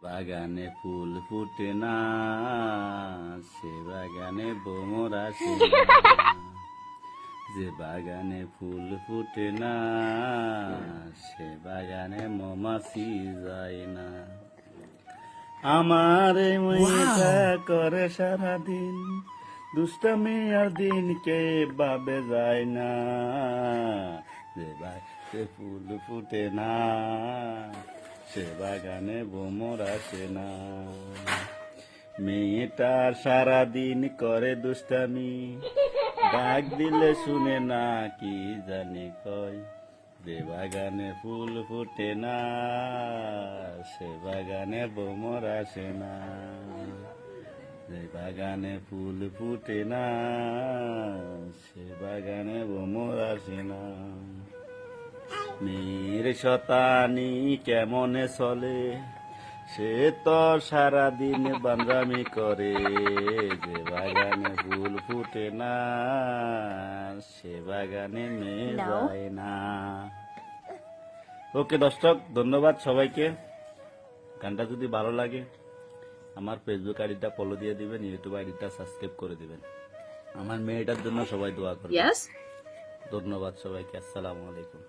বাগানে ফুল ফুটে না, সে বাগানে ভ্রমর আসে না। যে বাগানে ফুল ফুটে না, সে বাগানে মৌমাছি যায় না। আমার এই মেয়েটা করে সারাদিন দুষ্টামি, আর দিনকে ভাবে যায় না। যে বাগানে ফুল ফুটে না, সে বাগানে ভ্রমর আসে না। মেয়েটা সারাদিন করে দুষ্টামি, ডাক দিলে শুনে না, কি জানি কয়। যে বাগানে ফুল ফুটে না, সে বাগানে ভ্রমর আসে না। যে বাগানে ফুল ফুটে না, সে বাগানে ভ্রমর আসে না। মেয়ের শতানি কেমনে চলে, সে তো সারাদিন বান্দামি করে। যে বাগানে ফুল ফুটে না, সে বাগানে মেয়ে যায় না। ওকে দর্শক, ধন্যবাদ সবাইকে। গানটা যদি ভালো লাগে আমার ফেসবুক আইডিটা ফলো দিয়ে দিবেন, ইউটিউব আইডিটা সাবস্ক্রাইব করে দিবেন। আমার মেয়েটার জন্য সবাই দোয়া করবেন। ধন্যবাদ সবাইকে। আসসালামু আলাইকুম।